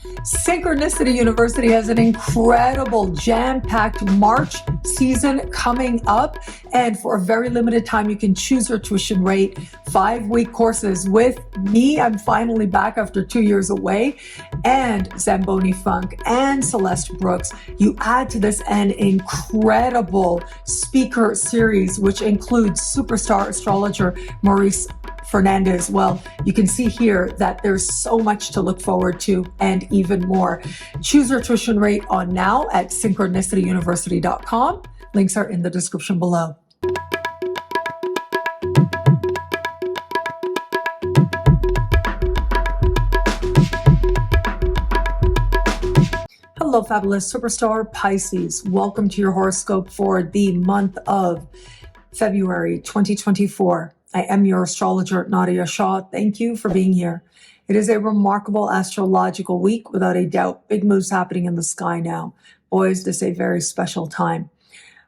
Synchronicity University has an incredible jam-packed March season coming up. And for a very limited time, you can choose your tuition rate, 5-week courses with me. I'm finally back after 2 years away. And Zamboni Funk and Celeste Brooks. You add to this an incredible speaker series, which includes superstar astrologer Maurice Fernandez. Well, you can see here that there's so much to look forward to and even more. Choose your tuition rate on now at synchronicityuniversity.com. Links are in the description below. Hello, fabulous superstar Pisces. Welcome to your horoscope for the month of February 2024. I am your astrologer, Nadiya Shah. Thank you for being here. It is a remarkable astrological week, without a doubt. Big moves happening in the sky now. Boys, this is a very special time.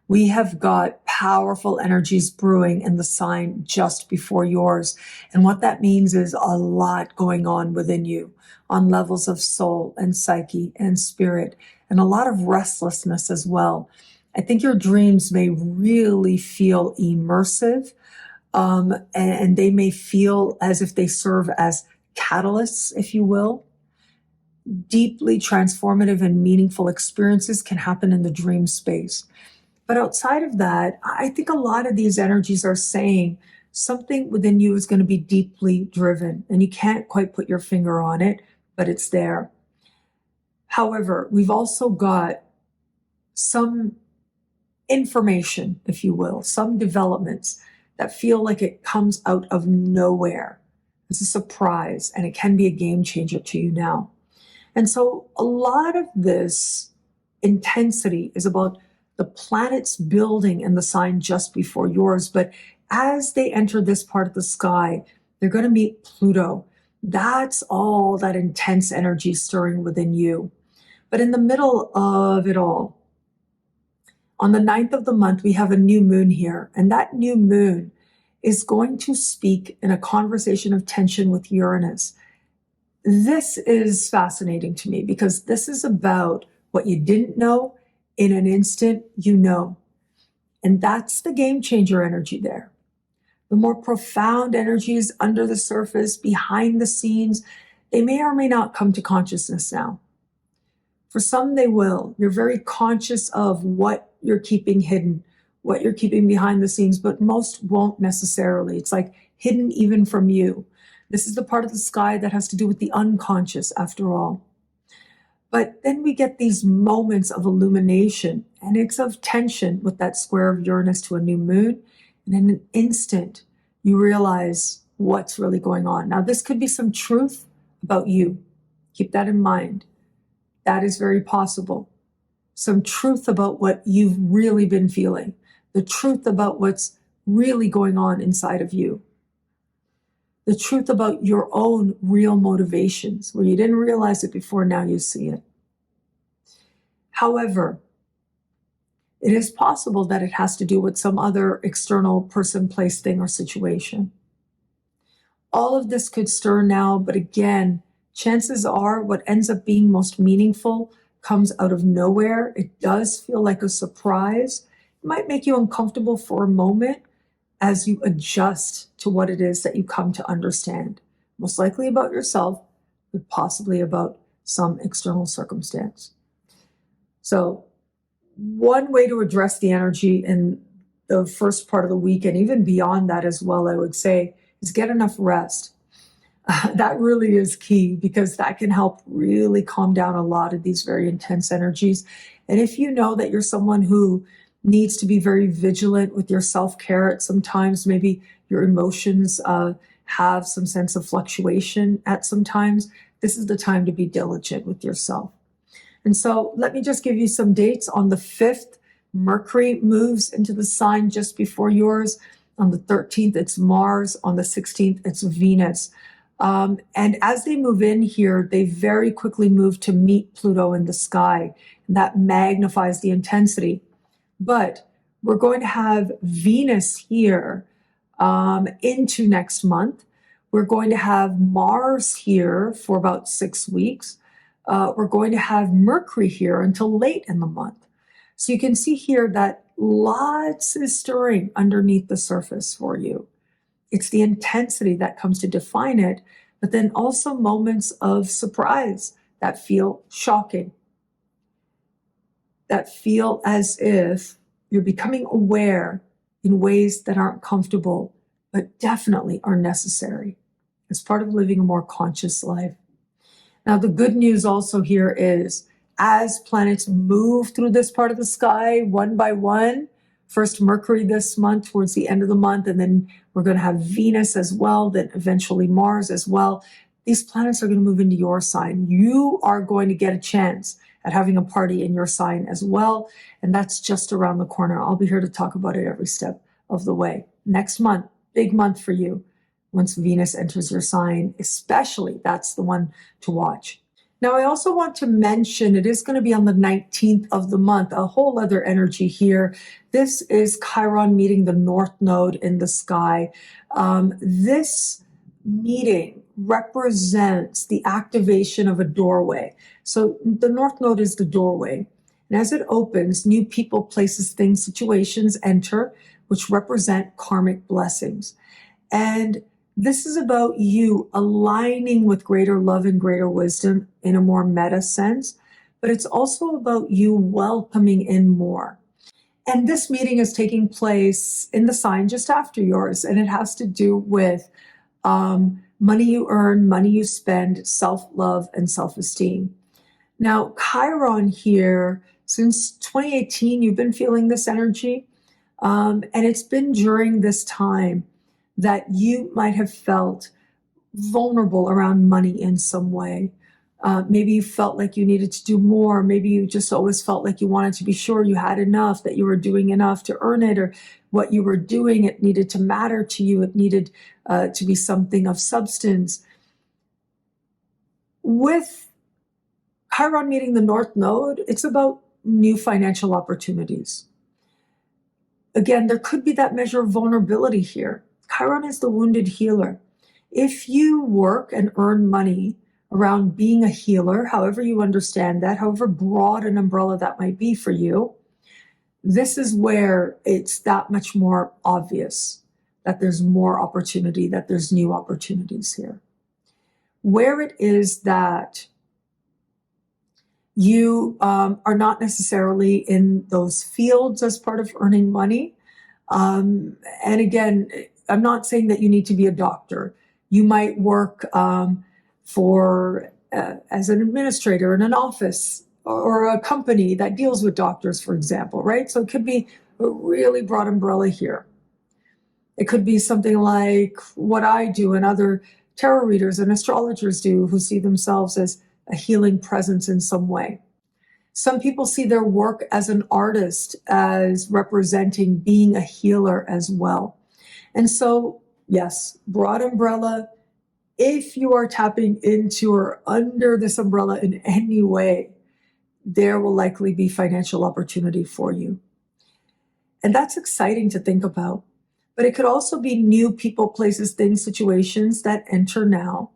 We have got powerful energies brewing in the sign just before yours. And what that means is a lot going on within you on levels of soul and psyche and spirit, and a lot of restlessness as well. I think your dreams may really feel immersive. And they may feel as if they serve as catalysts, if you will. Deeply transformative and meaningful experiences can happen in the dream space. But outside of that, I think a lot of these energies are saying something within you is going to be deeply driven, and you can't quite put your finger on it, but it's there. However, we've also got some information, if you will, some developments that feel like it comes out of nowhere. It's a surprise, and it can be a game changer to you now. And so a lot of this intensity is about the planets building in the sign just before yours. But as they enter this part of the sky, they're going to meet Pluto. That's all that intense energy stirring within you. But in the middle of it all, on the 9th of the month, we have a new moon here, and that new moon is going to speak in a conversation of tension with Uranus. This is fascinating to me because this is about what you didn't know. In an instant, you know. And that's the game changer energy there. The more profound energies under the surface, behind the scenes, they may or may not come to consciousness now. For some, they will. You're very conscious of what you're keeping hidden, what you're keeping behind the scenes, but most won't necessarily. It's like hidden even from you. This is the part of the sky that has to do with the unconscious, after all. But then we get these moments of illumination, and it's of tension with that square of Uranus to a new moon. And in an instant, you realize what's really going on. Now, this could be some truth about you. Keep that in mind. That is very possible. Some truth about what you've really been feeling. The truth about what's really going on inside of you. The truth about your own real motivations, where you didn't realize it before, now you see it. However, it is possible that it has to do with some other external person, place, thing, or situation. All of this could stir now, but again, chances are what ends up being most meaningful comes out of nowhere. It does feel like a surprise. It might make you uncomfortable for a moment as you adjust to what it is that you come to understand. Most likely about yourself, but possibly about some external circumstance. So one way to address the energy in the first part of the week, and even beyond that as well, I would say, is get enough rest. That really is key, because that can help really calm down a lot of these very intense energies. And if you know that you're someone who needs to be very vigilant with your self-care at some times, maybe your emotions have some sense of fluctuation at some times, this is the time to be diligent with yourself. And so let me just give you some dates. On the 5th, Mercury moves into the sign just before yours. On the 13th, it's Mars. On the 16th, it's Venus. And as they move in here, they very quickly move to meet Pluto in the sky. And that magnifies the intensity. But we're going to have Venus here into next month. We're going to have Mars here for about 6 weeks. we're going to have Mercury here until late in the month. So you can see here that lots is stirring underneath the surface for you. It's the intensity that comes to define it, but then also moments of surprise that feel shocking, that feel as if you're becoming aware in ways that aren't comfortable, but definitely are necessary as part of living a more conscious life. Now, the good news also here is as planets move through this part of the sky one by one, first Mercury this month towards the end of the month, and then we're going to have Venus as well, then eventually Mars as well. These planets are going to move into your sign. You are going to get a chance at having a party in your sign as well, and that's just around the corner. I'll be here to talk about it every step of the way. Next month, big month for you. Once Venus enters your sign, especially, that's the one to watch. Now, I also want to mention it is going to be on the 19th of the month, a whole other energy here. This is Chiron meeting the North Node in the sky. This meeting represents the activation of a doorway. So the North Node is the doorway. And as it opens, new people, places, things, situations enter, which represent karmic blessings. And this is about you aligning with greater love and greater wisdom in a more meta sense, but it's also about you welcoming in more. And this meeting is taking place in the sign just after yours, and it has to do with money you earn, money you spend, self-love, and self-esteem. Now, Chiron here, since 2018, you've been feeling this energy, and it's been during this time that you might have felt vulnerable around money in some way. Maybe you felt like you needed to do more. Maybe you just always felt like you wanted to be sure you had enough, that you were doing enough to earn it, or what you were doing, it needed to matter to you. It needed to be something of substance. With Chiron meeting the North Node, it's about new financial opportunities. Again, there could be that measure of vulnerability here. Chiron is the wounded healer. If you work and earn money around being a healer, however you understand that, however broad an umbrella that might be for you, this is where it's that much more obvious that there's more opportunity, that there's new opportunities here. Where it is that you are not necessarily in those fields as part of earning money, and again, I'm not saying that you need to be a doctor. You might work as an administrator in an office or a company that deals with doctors, for example, right? So it could be a really broad umbrella here. It could be something like what I do and other tarot readers and astrologers do who see themselves as a healing presence in some way. Some people see their work as an artist as representing being a healer as well. And so, yes, broad umbrella. If you are tapping into or under this umbrella in any way, there will likely be financial opportunity for you. And that's exciting to think about. But it could also be new people, places, things, situations that enter now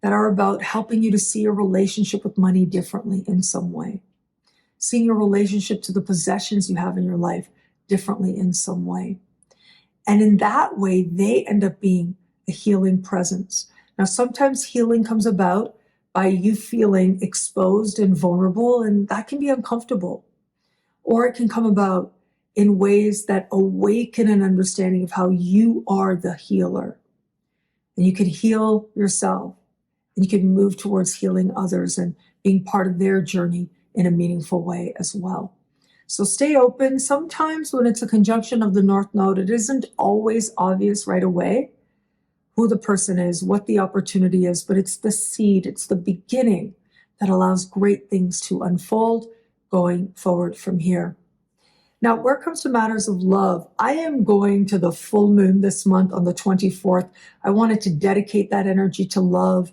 that are about helping you to see your relationship with money differently in some way. Seeing your relationship to the possessions you have in your life differently in some way. And in that way, they end up being a healing presence. Now, sometimes healing comes about by you feeling exposed and vulnerable, and that can be uncomfortable. Or it can come about in ways that awaken an understanding of how you are the healer. And you can heal yourself, and you can move towards healing others and being part of their journey in a meaningful way as well. So stay open. Sometimes when it's a conjunction of the North Node, it isn't always obvious right away who the person is, what the opportunity is, but it's the seed, it's the beginning that allows great things to unfold going forward from here. Now, where it comes to matters of love, I am going to the full moon this month on the 24th. I wanted to dedicate that energy to love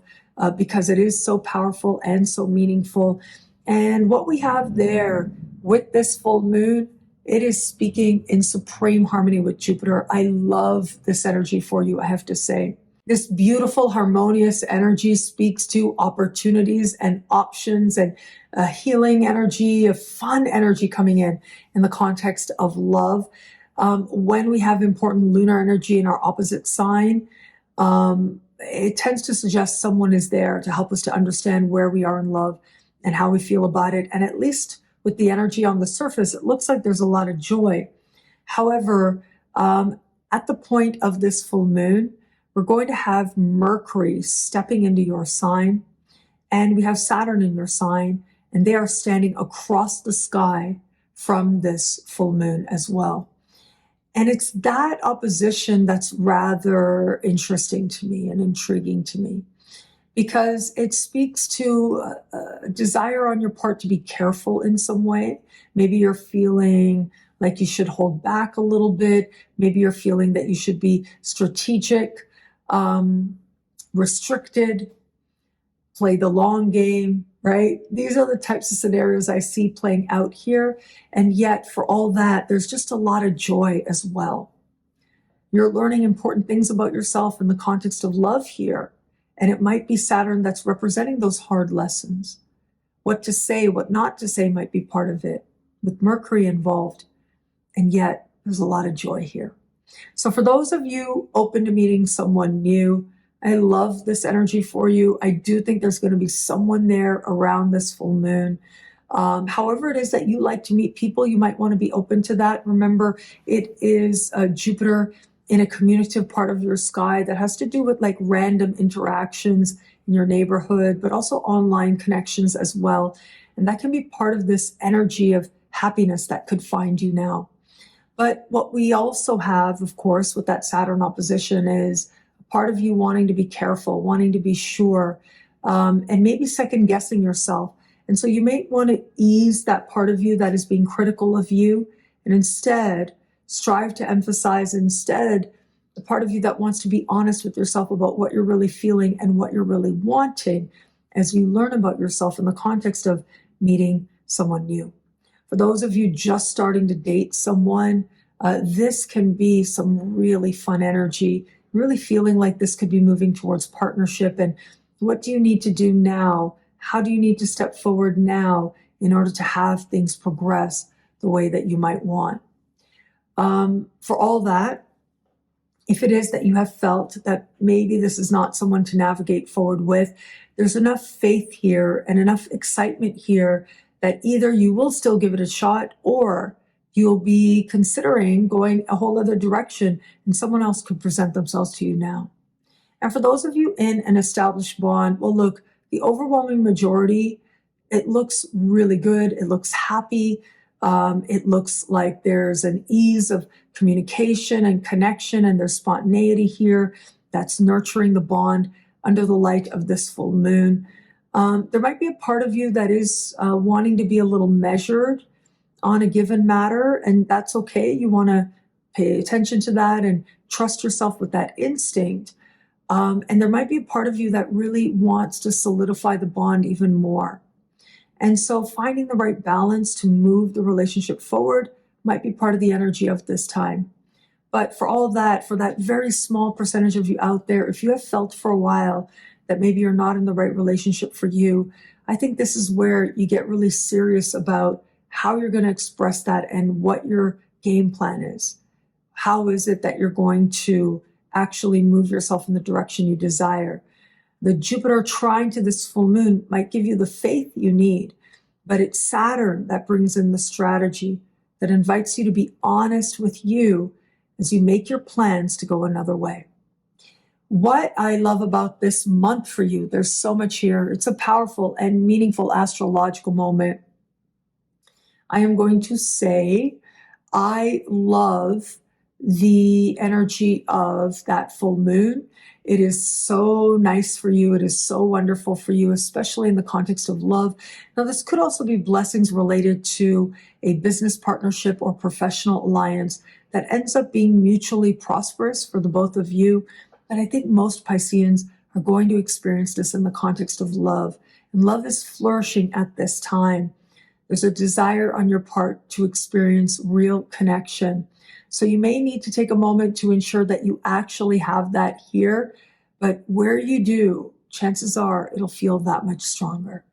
because it is so powerful and so meaningful. And what we have there with this full moon, it is speaking in supreme harmony with Jupiter. I love this energy for you, I have to say. This beautiful, harmonious energy speaks to opportunities and options and a healing energy, a fun energy coming in the context of love. When we have important lunar energy in our opposite sign, it tends to suggest someone is there to help us to understand where we are in love and how we feel about it. And at least with the energy on the surface, it looks like there's a lot of joy. However, at the point of this full moon, we're going to have Mercury stepping into your sign, and we have Saturn in your sign, and they are standing across the sky from this full moon as well. And it's that opposition that's rather interesting to me and intriguing to me, because it speaks to a desire on your part to be careful in some way. Maybe you're feeling like you should hold back a little bit. Maybe you're feeling that you should be strategic, restricted, play the long game, right? These are the types of scenarios I see playing out here. And yet for all that, there's just a lot of joy as well. You're learning important things about yourself in the context of love here. And it might be Saturn that's representing those hard lessons. What to say, what not to say might be part of it, with Mercury involved. And yet there's a lot of joy here. So for those of you open to meeting someone new, I love this energy for you. I do think there's going to be someone there around this full moon. However it is that you like to meet people, you might want to be open to that. Remember, it is Jupiter in a communicative part of your sky that has to do with like random interactions in your neighborhood, but also online connections as well. And that can be part of this energy of happiness that could find you now. But what we also have, of course, with that Saturn opposition is part of you wanting to be careful, wanting to be sure, and maybe second guessing yourself. And so you may want to ease that part of you that is being critical of you, and instead strive to emphasize the part of you that wants to be honest with yourself about what you're really feeling and what you're really wanting as you learn about yourself in the context of meeting someone new. For those of you just starting to date someone, this can be some really fun energy, really feeling like this could be moving towards partnership. And what do you need to do now? How do you need to step forward now in order to have things progress the way that you might want? For all that, if it is that you have felt that maybe this is not someone to navigate forward with, there's enough faith here and enough excitement here that either you will still give it a shot or you'll be considering going a whole other direction and someone else could present themselves to you now. And for those of you in an established bond, well, look, the overwhelming majority, it looks really good. It looks happy. It looks like there's an ease of communication and connection, and there's spontaneity here that's nurturing the bond under the light of this full moon. There might be a part of you that is wanting to be a little measured on a given matter, and that's okay. You want to pay attention to that and trust yourself with that instinct. And there might be a part of you that really wants to solidify the bond even more. And so finding the right balance to move the relationship forward might be part of the energy of this time. But for all of that, for that very small percentage of you out there, if you have felt for a while that maybe you're not in the right relationship for you, I think this is where you get really serious about how you're going to express that and what your game plan is. How is it that you're going to actually move yourself in the direction you desire? The Jupiter trine to this full moon might give you the faith you need, but it's Saturn that brings in the strategy that invites you to be honest with you as you make your plans to go another way. What I love about this month for you, there's so much here. It's a powerful and meaningful astrological moment. I am going to say I love the energy of that full moon. It is so nice for you. It is so wonderful for you, especially in the context of love. Now, this could also be blessings related to a business partnership or professional alliance that ends up being mutually prosperous for the both of you. But I think most Pisceans are going to experience this in the context of love. And love is flourishing at this time. There's a desire on your part to experience real connection. So you may need to take a moment to ensure that you actually have that here But where you do, chances are it'll feel that much stronger.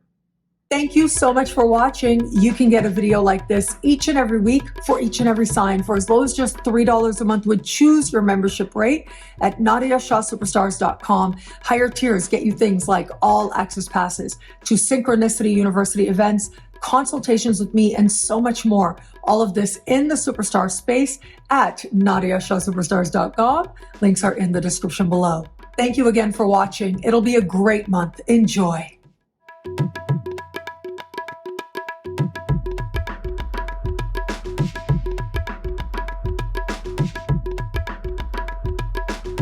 Thank you so much for watching. You can get a video like this each and every week for each and every sign for as low as just $3 a month. Would choose your membership rate at NadiyaShahSuperstars.com. Higher tiers get you things like all access passes to Synchronicity University events, consultations with me, and so much more. All of this in the Superstar space at NadiyaShahSuperstars.com. Links are in the description below. Thank you again for watching. It'll be a great month. Enjoy.